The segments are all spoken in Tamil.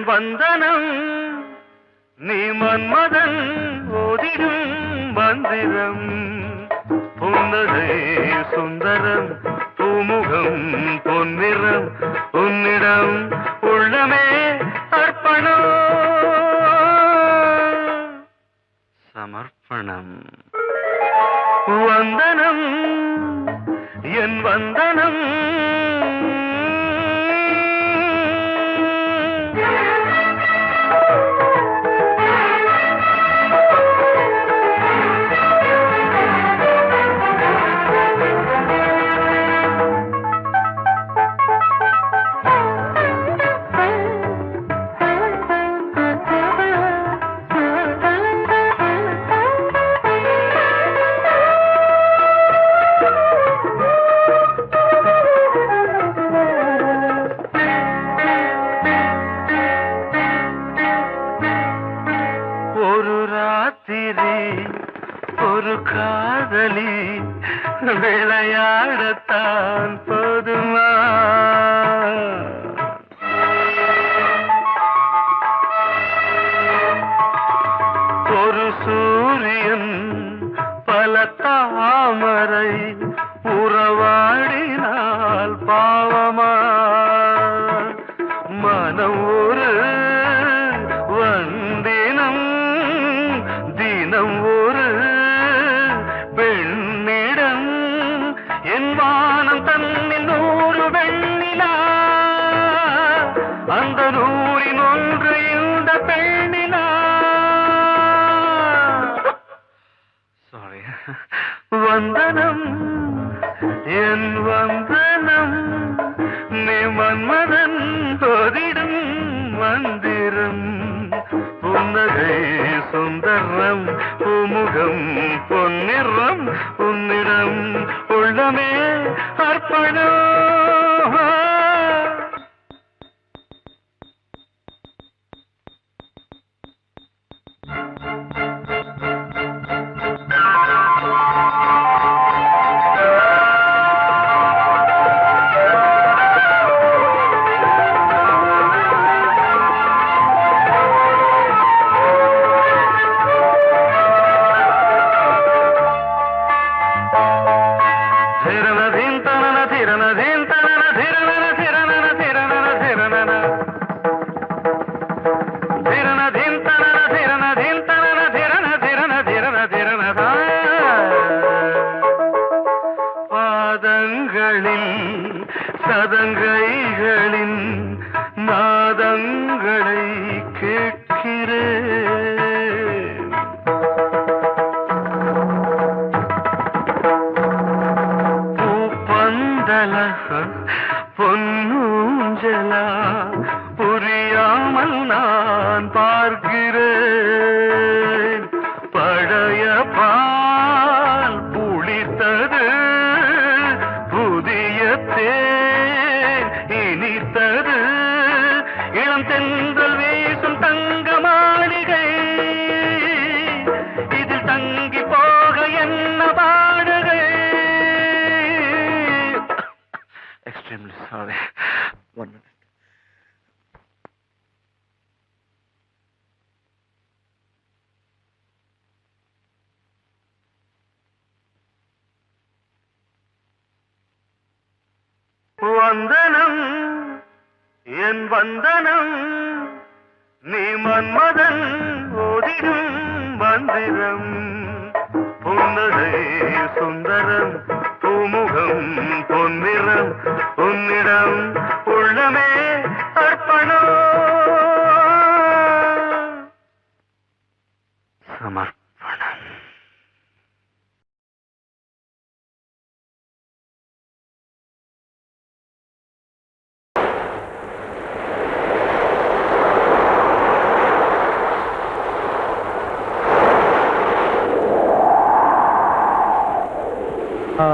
வந்தனம் நீ மன்மதன் ஓதிடும் மந்திரம் புன்னகை சுந்தரம் பூமுகம் பொன்னிறம் உன்னிடம் உள்ளமே அர்ப்பணம் சமர்ப்பணம் வந்தனம் என் வந்தனம் ஒரு காதலி விளையாடத்தான் போதுமா ஒரு சூரியன் பல தாமரை உறவாடினால் பாவமா மனம் ஒரு வந்தினம் தினம் ஒரு பெண்ணிடம் என் வானம் தன்னில் 100 வெண்ணிலா அந்த 100இன் ஒன்று இந்த பெண்ணிலா சாரி வந்தனம் என் வந்தனம் நீ மன்மதன் ஓதிடும் மந்திரம் புன்னகை சுந்தரம் பூமுகம் பொன்னிறம் உன்னிடம் உள்ளமே அர்ப்பணம் சதங்கைகளின் நாதங்களை கேட்கிறேன் பூப்பந்தல பொன்னூஞ்சலா புரியாமல் நான் பார்க்கிறேன் பழைய பால் புளித்தது புதிய இனித்தது இளம் தென்றல் வீசும் தங்க மாளிகை இதில் தங்கி போக என்ன பாடுகை எக்ஸ்ட்ரீம்லி சாரி ஒன் மினிட் வந்தனம் என் வந்தனம் நீ மன்மதன் ஓதிடும் மந்திரம் புன்னகை சுந்தரம் பூமுகம் பொன்னிறம் உன்னிடம் உள்ளமே அர்ப்பணம் சமர்ப்பணம் ஆ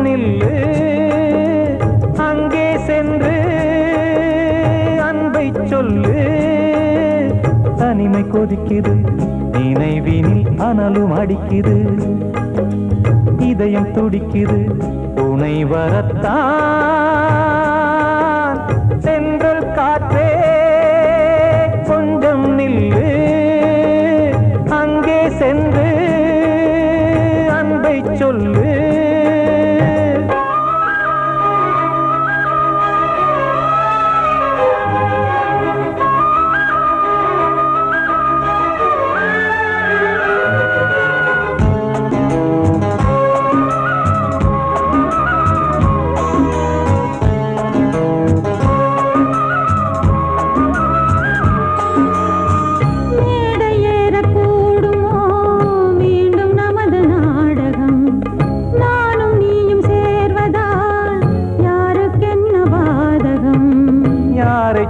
நில்லு அங்கே சென்று அன்பை சொல்லு. தனிமை கொதிக்குது நினைவினில் அனலும் அடிக்குது. இதயம் துடிக்குது துணை வரத்தான். சென்றல் காற்றே கொஞ்சம் நில்லு அங்கே சென்று அன்பை சொல்லு.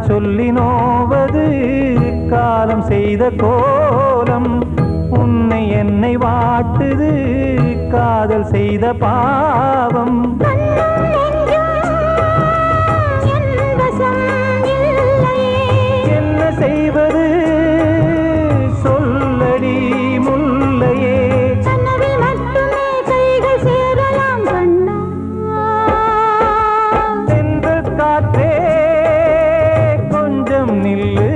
சொல்லி நோவது காலம் செய்த கோலம். உன்னை என்னை வாட்டுது காதல் செய்த பாவம். என்ன செய்வது சொல்லடி முல்லையே. சென்ற காற்றே நில்லு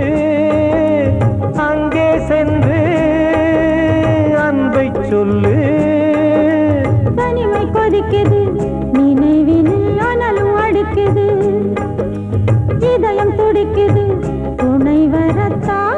அங்கே சென்று அன்பை சொல்லு. தனிமை கொதிக்குது நினைவினில் அனலும் அடிக்குது. இதயம் துடிக்குது துணை வரத்தான்.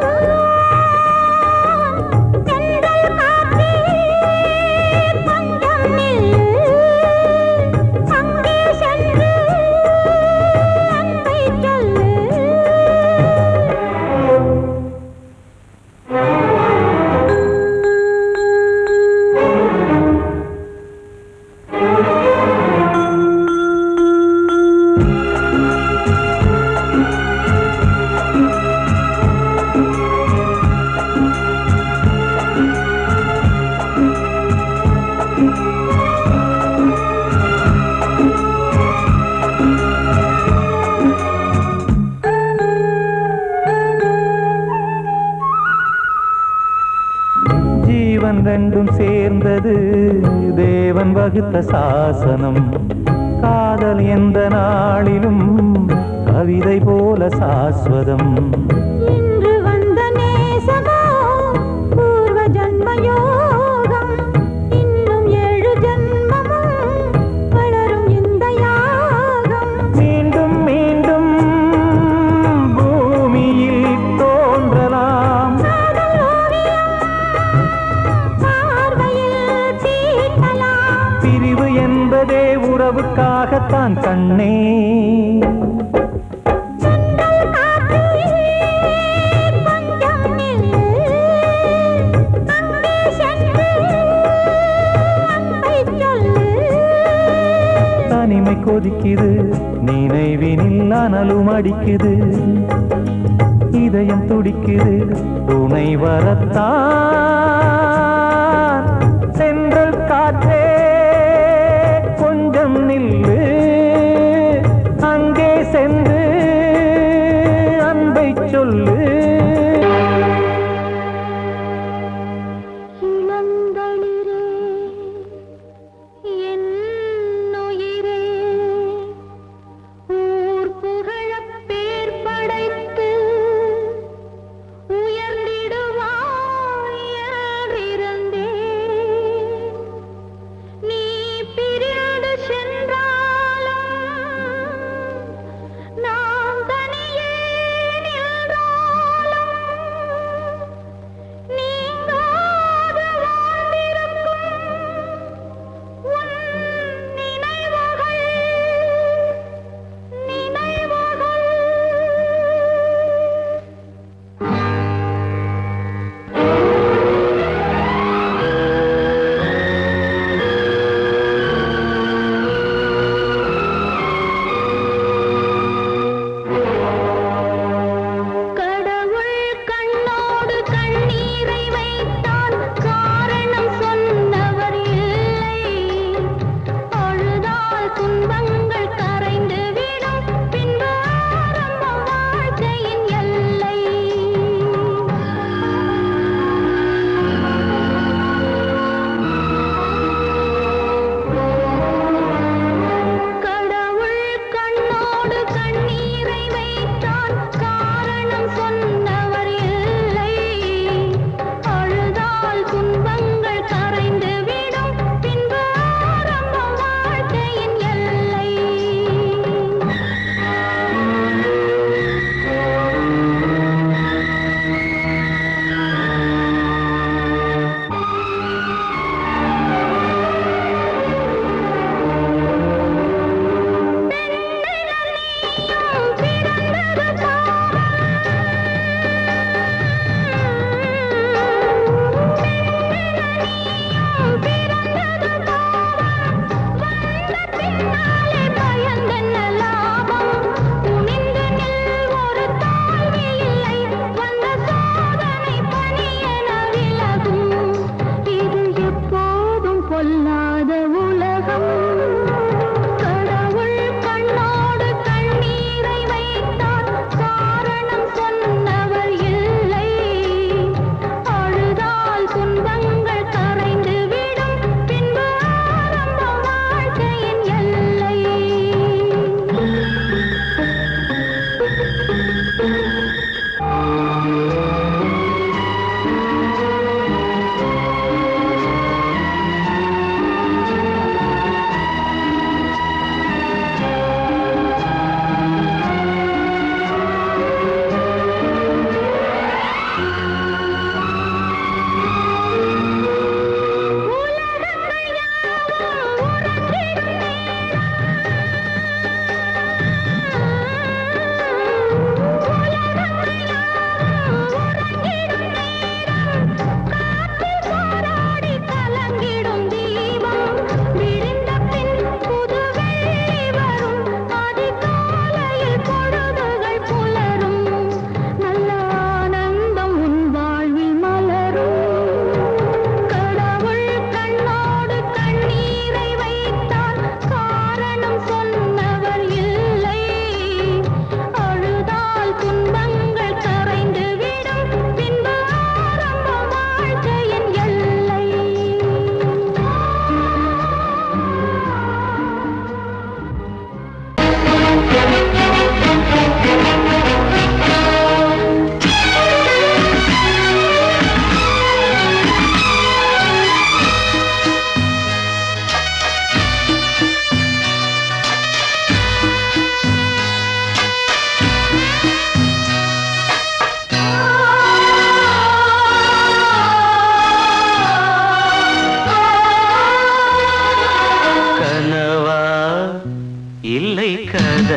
ஜீவன் ரெண்டும் சேர்ந்தது தேவன் வகுத்த சாசனம். காதல் எந்த நாளிலும் கவிதை போல சாஸ்வதம். இன்று வந்த நேசமோ பூர்வ ஜன்ம யோகம். இன்னும் 7 ஜன்மமும் வளரும் இந்த யாகம். மீண்டும் மீண்டும் பூமியில் தோன்றலாம். பிரிவு என்பதே உறவுக்காகத்தான் கண்ணே. தனிமை கொதிக்குது நினைவினில் அனலும் அடிக்குது. இதயம் துடிக்குது துணை வரத்தான். சென்றல் காற்றே கொஞ்சம் நில்லு அங்கே சென்று அன்பை சொல்லு. உயர்ந்திடுவாய்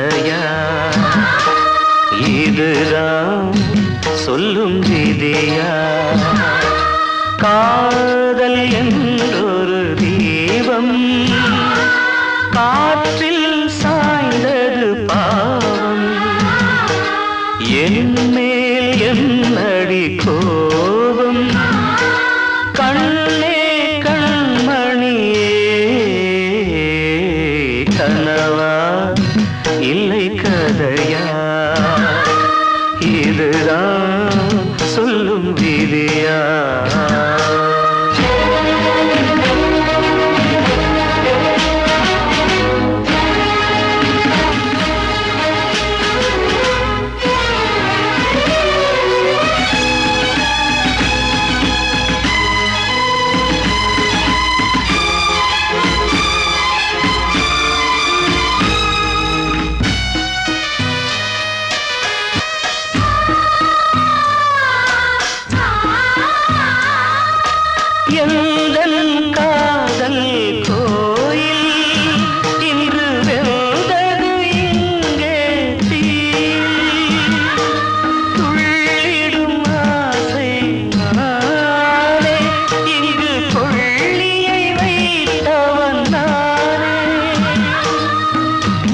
கதையா இதுதான் சொல்லும் விதியா காதல் என்றொரு தீபம் காற்றில் சாய்ந்தது பாவம் என் மேல் என்னடி கோபம் கண்ணே கண்மணியே கனவா இல்லை கதையா இதுதான் சொல்லும் விதியா எந்தன் காதல் கோயில் இன்று வெல்தது இங்கே தீ துள்ளிடும் ஆசை நானே இங்கு கொள்ளியை வைத்தவன் நானே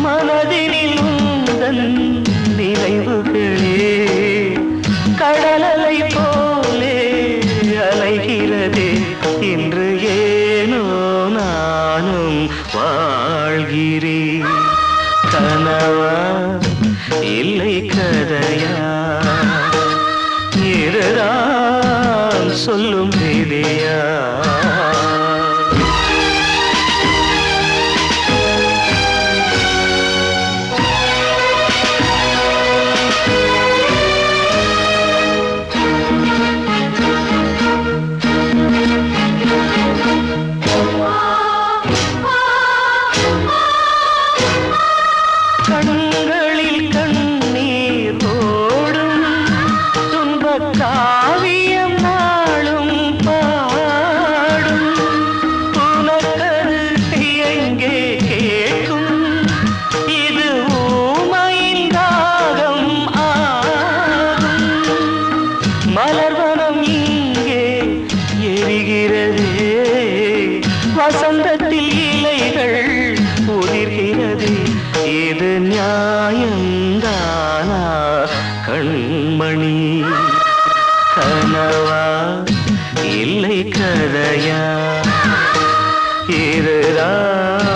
மனதினில் உந்தன் நினைவுகளே கடலலை போலே அலைகிறதே இன்று ஏனோ நானும் வாழ்கிறேன் கனவா இல்லை கதையா இதுதான் சொல்லும் விதியா கண்களில் கண்ணீர் ஓடும் துன்பக் காவியம் நாளும் பாடும் உனக்கது எங்கே கேட்கும் இது ஊமையின் தாகம் ஆகும் மலர்வனம் இங்கே எரிகிறதே வசந்தத்தில் இலைகள் உதிர்கிறது இது நியாயந்தானா கண்மணி கனவா இல்லை கதையா இதுதான்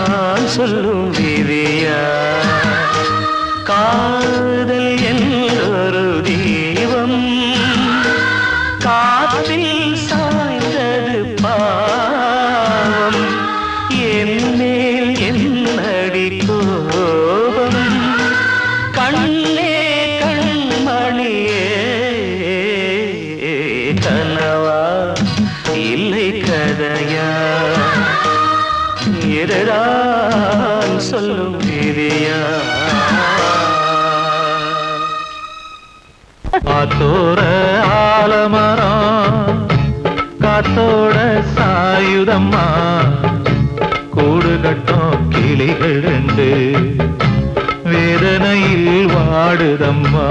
சொல்லும் விதியா காதல் என்றொரு தீபம் காற்றில் சாய்ந்தது பாவம் என் மேல் என்னடி கோபம் கண்ணே கண்மணியே கனவா இல்லை கதையா இதுதான் சொல்லும் விதியா காத்தோர ஆலமரம் காத்தோட சாயுதம்மா கூடு கட்டும் கிளிகள் ரெண்டு வேதனையில் வாடுதம்மா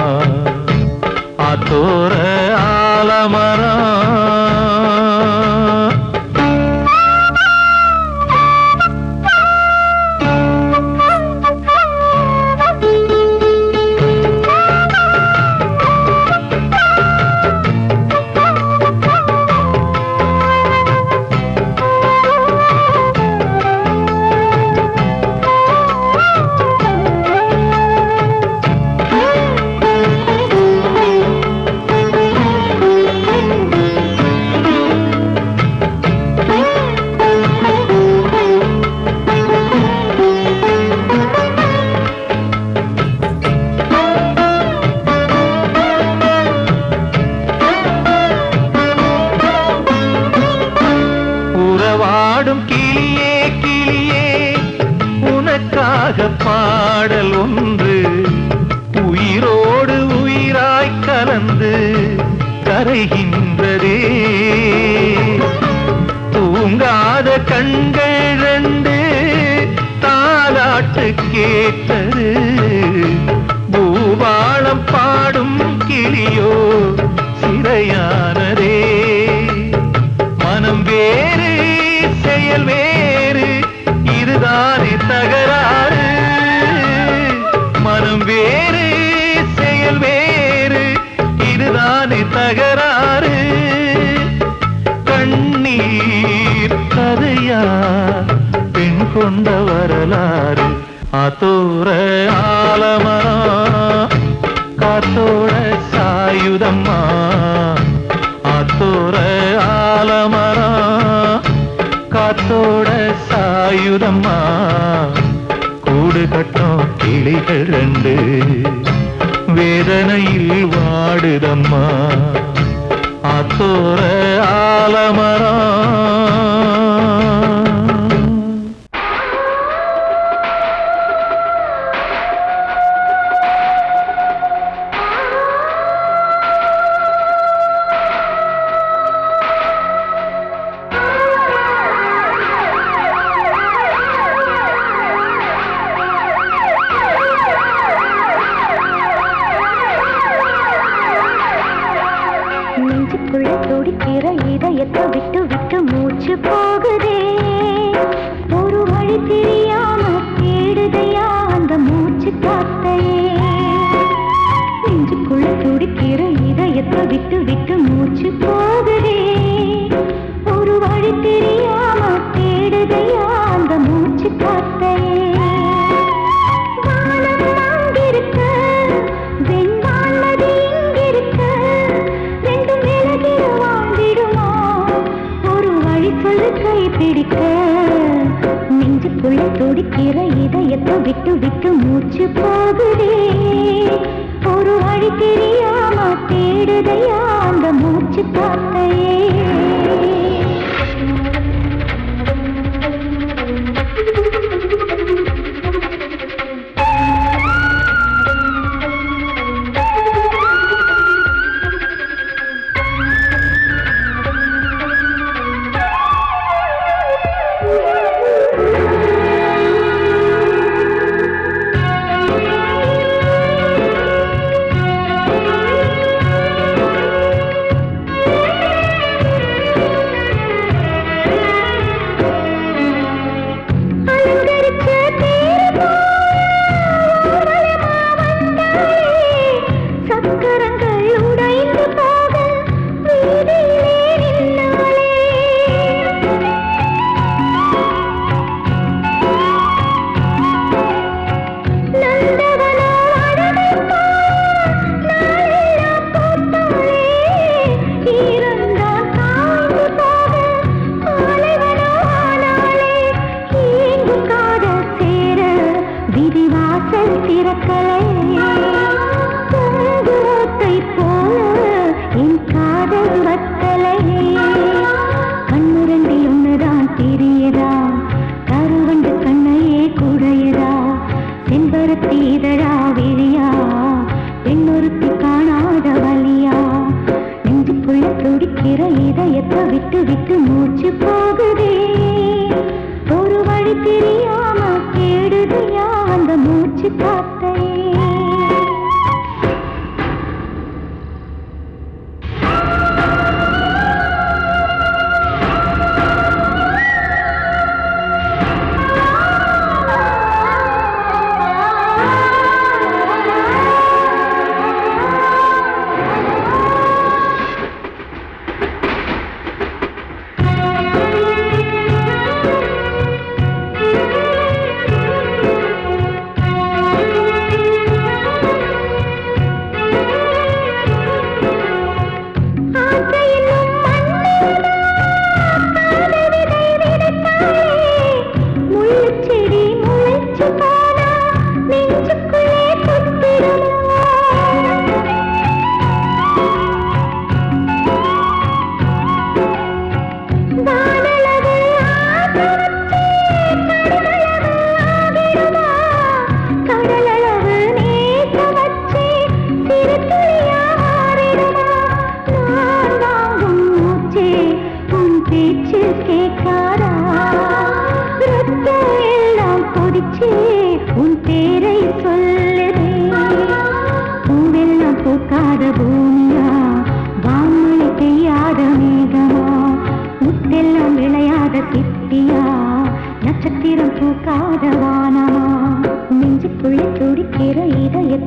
ஆத்தோர ஆலமரம் பாடல் ஒன்று உயிரோடு உயிராய் கலந்து கரைகின்றதே. தூங்காத கண்கள் ரெண்டு தாலாட்டு கேட்டது. வேறு செயல் வேறு, இதுதானே தகராறு. கண்ணீர் கதையா பெண் கொண்ட வரலாறு. ஆத்தோர ஆலமரம் காத்தோட சாயுதம்மா. ஆத்தோர ஆலமரம் காத்தோட சாயுதம்மா. கூடு கட்டும் கிளிகள் ரெண்டு வேதனையில் வாடுதம்மா. ஆத்தோர ஆலமரம். நெஞ்சுக்குள்ள துடிக்கிற இதயத்தை விட்டு விட்டு மூச்சு போகுதே. ஒரு வழி தெரியாம தேடுதையா அந்த மூச்சு காத்தையே. நெஞ்சுக்குள்ள துடிக்கிற இதயத்தை விட்டு விட்டு மூச்சு போகுதே. ஒரு வழி தெரியாம தேடுதையா அந்த மூச்சு காத்தையே. நெஞ்சுக்குள்ள துடிக்கிற இதயத்தை விட்டு விட்டு மூச்சு போகுதே. ஒரு வழி தெரியாம தேடுதையா அந்த மூச்சு காத்தையே. இதயத்தை விட்டு விட்டு மூச்சு போகுதே. ஒரு வழி தெரியாம தேடுதையா அந்த மூச்சு காத்தையே.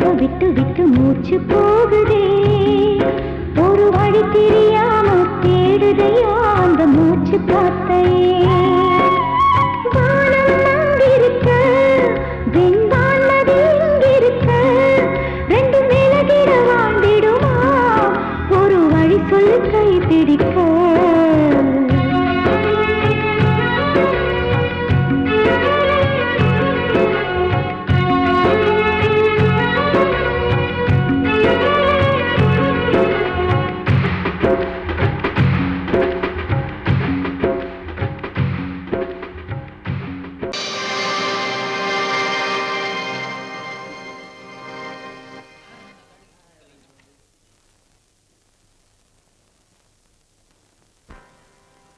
இதயத்தை விட்டு விட்டு மூச்சு போகுதே ஒரு வழி தெரியாம தேடுதையா அந்த மூச்சு காத்தையே வானம் அங்கிருக்க வெண்பான்மதி இங்கிருக்க ரெண்டு மேலகிட வாழ்ந்திடுமா ஒரு வழி சொல்லு கை பிடிக்க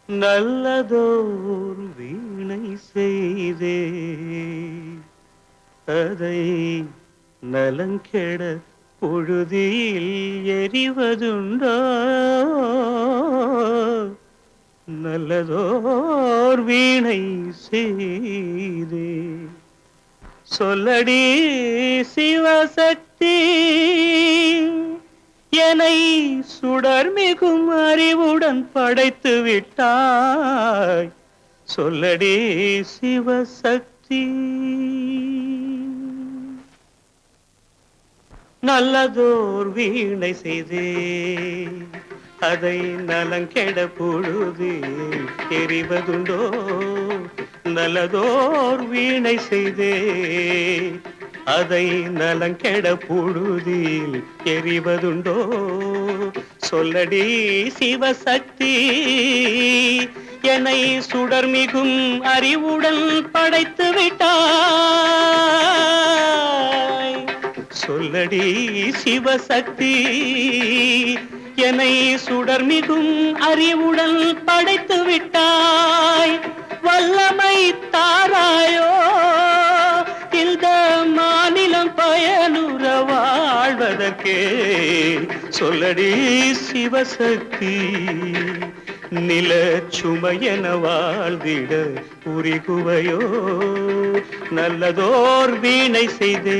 நல்லதோர் வீணை செய்தே அதை நலங்கெட பொழுதில் எறிவதுண்டோ நல்லதோர் வீணை செய்தே சொல்லடி சிவசக்தி என்னை சுடர் மிகும் அறிவுடன் படைத்து விட்டாய் சொல்லடி சிவசக்தி நல்லதோர் வீணை செய்தே அதை நலங்கெட பொழுது எறிவதுண்டோ நல்லதோர் வீணை செய்தே அதை நலங்கெட பொழுதில் எறிவதுண்டோ சொல்லடி சிவசக்தி என்னை சுடர் மிகும் அறிவுடன் படைத்து விட்டாய் சொல்லடி சிவசக்தி என்னை சுடர் மிகும் அறிவுடன் படைத்து விட்டாய் வல்லமை தாராயோ இந்த மாநிலம் பயனுற வாழ்வதற்கே சொல்லடி சிவசக்தி நில சுமையென வாழ்ந்திட புரிகுவையோ நல்லதோர் வீணை செய்தே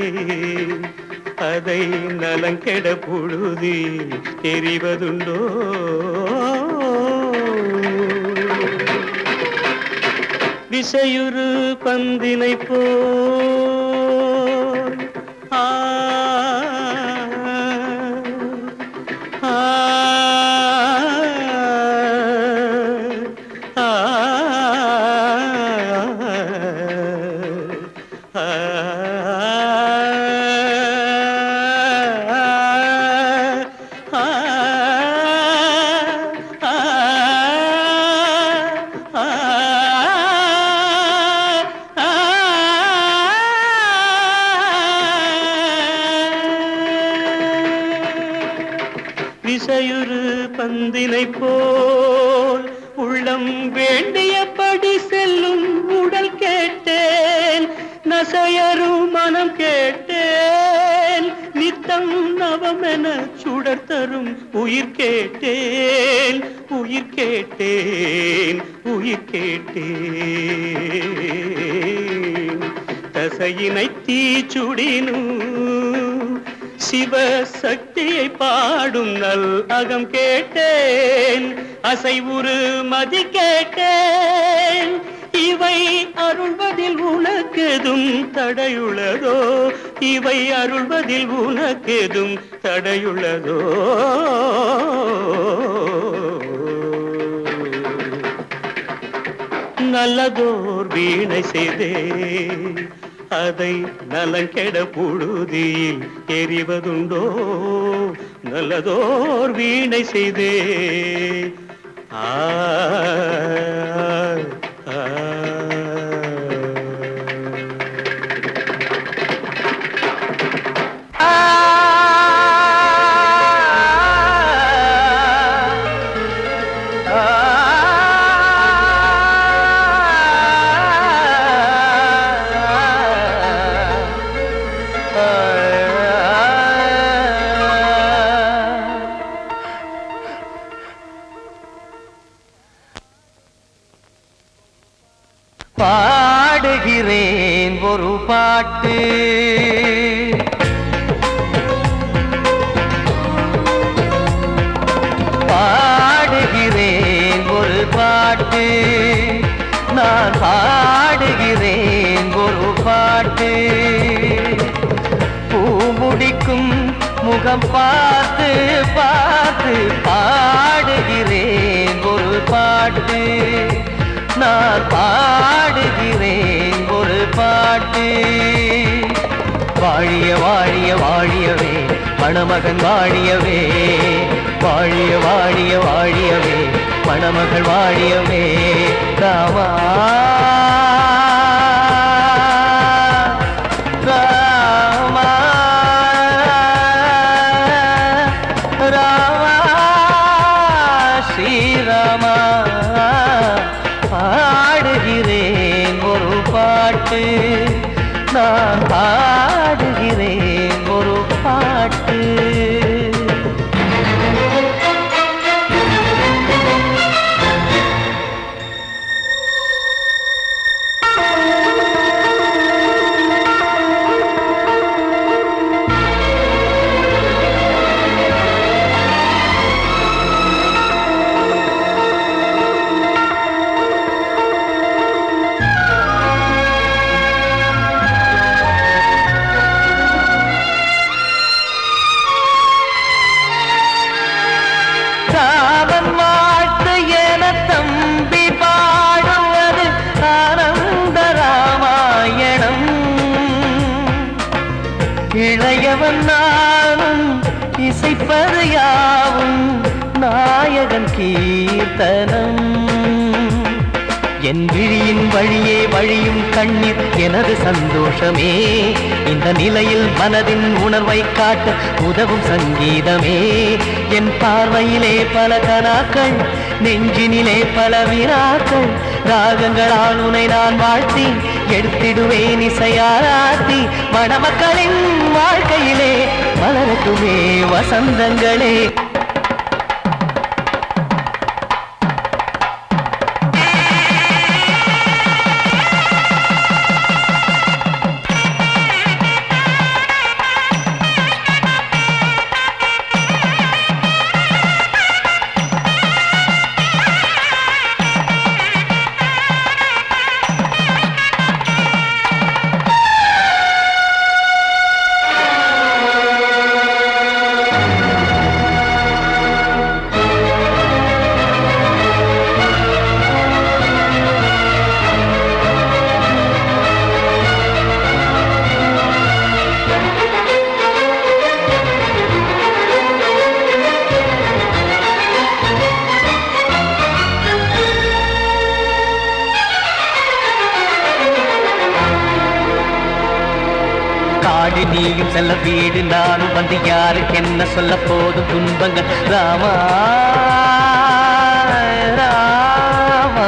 அதை நலங்கெட பொழுதி தெரிவதுண்டோ விசையுறு பந்தினை போல் ஆ ஆ விசையுறு பந்தினை போல் உள்ளம் வேண்டியபடி செல்லும் உடல் கேட்டேன் நசையரும் மனம் கேட்டேன் நித்தம் நவமென சுடர் தரும் உயிர் கேட்டேன் உயிர் கேட்டேன் உயிர் கேட்டேன் தசையினை தீச்சுடினும் சிவசக்தியை பாடும் நல் அகம் கேட்டேன் அசைவுறு மதி கேட்டேன் இவை அருள்வதில் உனக்கெதும் தடையுள்ளதோ இவை அருள்வதில் உனக்கெதும் தடையுள்ளதோ நல்லதோர் வீணை செய்தே அதை நலங்கெட பொழுதில் எறிவதுண்டோ நல்லதோர் வீணை செய்தே ஆ முகம் பார்த்து பார்த்து பாடுகிறேன் ஒரு பாட்டு, நான் பாடுகிறேன் ஒரு பாட்டு. வாழிய வாழிய வாழியவே மணமகன் வாழியவே, வாழிய வாழிய வாழியவே மணமகள் வாழியவே. ராமா ராமா ராமா ஸ்ரீராமா, பாடுகிறேன் ஒரு பாட்டு, நான் பாடுகிறேன் ஒரு பாட்டு. ராமன் வாழ்த்து என தம்பி பாடுவது ஆனந்த ராமாயணம். இளையவன் நானும் இசைப்பது யாவும் நாயகன் கீர்த்தனம். என் விழியின் வழியே வழியும் கண்ணீர் எனது சந்தோஷமே, இந்த நிலையில் மனதின் உணர்வை காட்ட உதவும் சங்கீதமே. என் பார்வையிலே பல கனாக்கள், நெஞ்சினிலே பல வினாக்கள், ராகங்களால் உனை நான் வாழ்த்தி எடுத்திடுவேன் இசையாராத்தி. மணமக்களின் வாழ்க்கையிலே மலரட்டுமே வசந்தங்களே. காடு நீயும் செல்ல வீடு நானும் வந்து யாருக்கு என்ன சொல்ல போதும் துன்பங்கள். ராமா ராமா,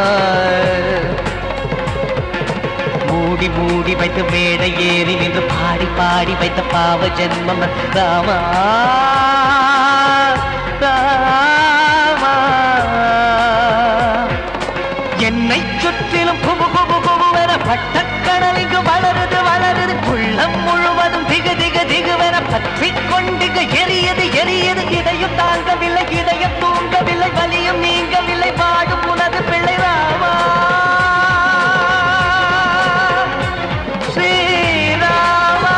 மூடி மூடி வைத்த மேடை ஏறி நின்று பாடி பாடி வைத்த பாவ ஜென்மம். ராமா ராமா, என்னை சுற்றிலும் குபு குபு குபுவென பட்டக்கடல் இங்கு வளருது வளருது, உள்ளம் முழுவதும் திகு திகு திகுவென பற்றி கொண்டிக எரியது எரியது. இதையும் தாங்கவில்லை இதயம் தூங்கவில்லை, வலியும் நீங்கவில்லை, பாடும் உனது பிள்ளை. ராமா ஸ்ரீராமா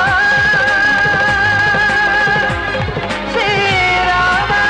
ஸ்ரீராமா.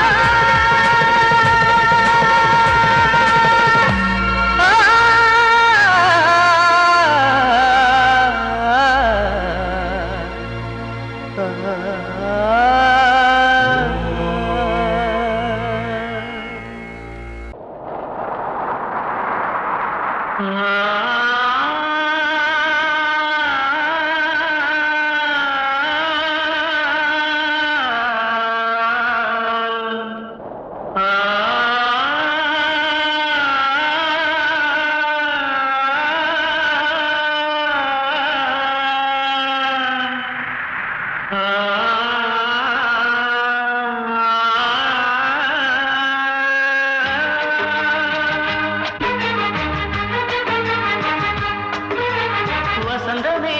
வசந்தமே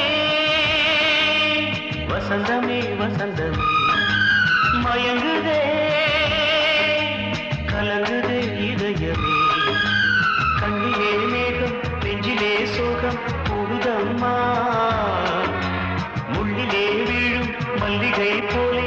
வசந்தமே வசந்தமே, மயங்குதே கலங்குதே இதயமே. கண்ணிலே மேகம் நெஞ்சிலே சோகம் கூடுதம்மா, முள்ளிலே வீழும் மல்லிகை போலே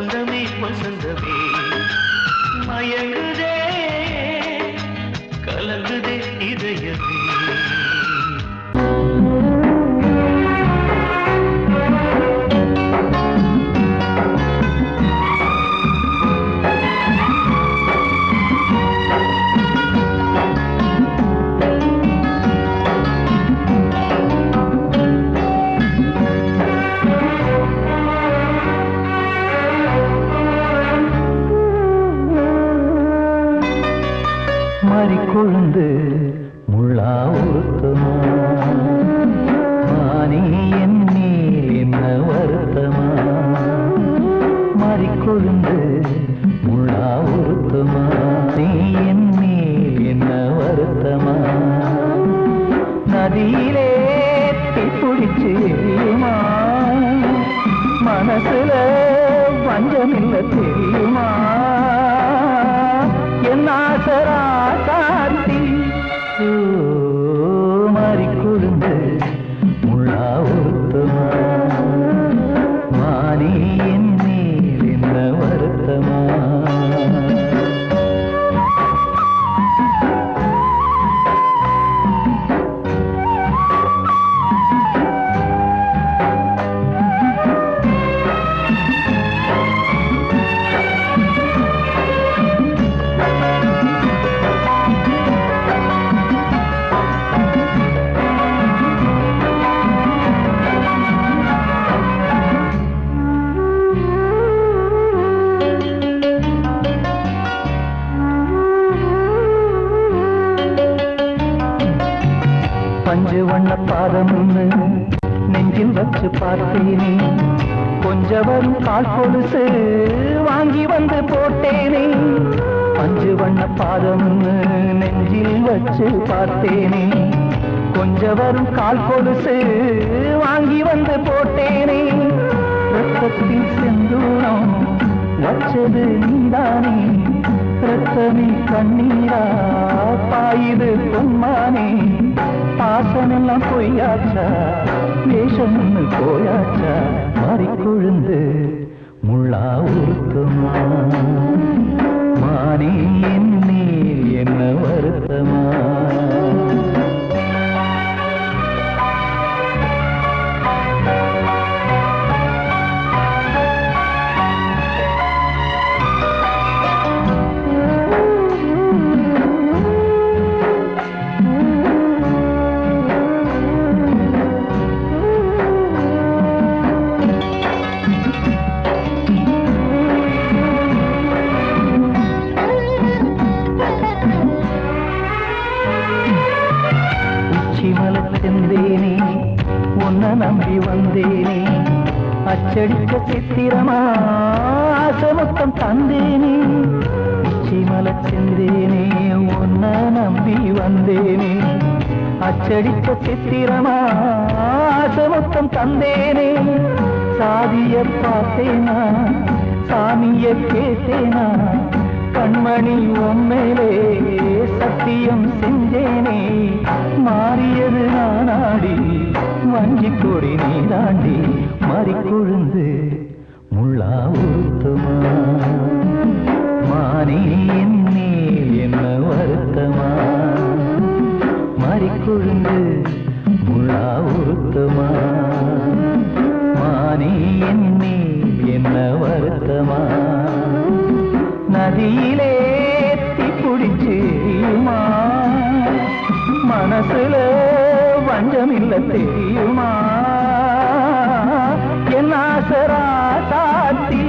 வசந்தமே வசந்தமே மயங்குதே கலங்குதே இதயமே. கொழுந்து முள்ளா உருத்தமா மானே என்னே என்ன வருத்தமா மாறிக்கொழுந்து முள்ளா உருத்தமா நீ என்னே என்ன வருத்தமா நதியிலே தீப்பிடிச்சு எரியுமா மனசுல வஞ்சமில்ல தெரியுமா என் ஆசரா சாந்தி மாறிக்கொழுந்து முள்ளா உருத்தமா மானே என் மேல் என்ன வருத்தமா பஞ்சு வண்ண பாதம் நெஞ்சில் வச்சு பார்த்தேனே கொஞ்சம் வரும் கால் கொலுசு வாங்கி வந்து போட்டேனே பஞ்சு வண்ண பாதம் நெஞ்சில் வச்சு பார்த்தேனே கொஞ்சம் வரும் கால் கொலுசு வாங்கி வந்து போட்டேனே ரத்தத்தில் செந்தூரம் வச்சது நீதானே ரத்தமே கண்ணீரா பாயுது பொன்மானே பாசமெல்லாம் பொய்யாச்சா வேஷம்னு போயாச்சா மாறிக்கொழுந்து முள்ளா உருத்தமா மானே என் மேல் என்ன வருத்தமா செந்தேனே உன்னை நம்பி வந்தேனே அச்சடிக்க சித்திரமா ஆசமுத்தம் தந்தேனே உச்சிமல செந்தேனே உன்னை நம்பி வந்தேனே அச்சடிக்க சித்திரமா ஆசமுத்தம் தந்தேனே சாதிய பார்த்தேனா சாமிய கேட்டேனா கண்மணி உம்மேலே சத்தியம் செஞ்சேனே மாறியது நானாடி வஞ்சி கொடி நீ தாண்டி மாறிக்கொழுந்து முள்ளா உருத்தமா மானே என் மேல் என்ன வருத்தமா மாறிக்கொழுந்து முள்ளா உருத்தமா மானே என் மேல் என்ன வருத்தமா நதியிலே தீப்பிடிச்சு எரியுமா மனசுல வஞ்சமில்ல தெரியுமா என் ஆசரா சாத்தி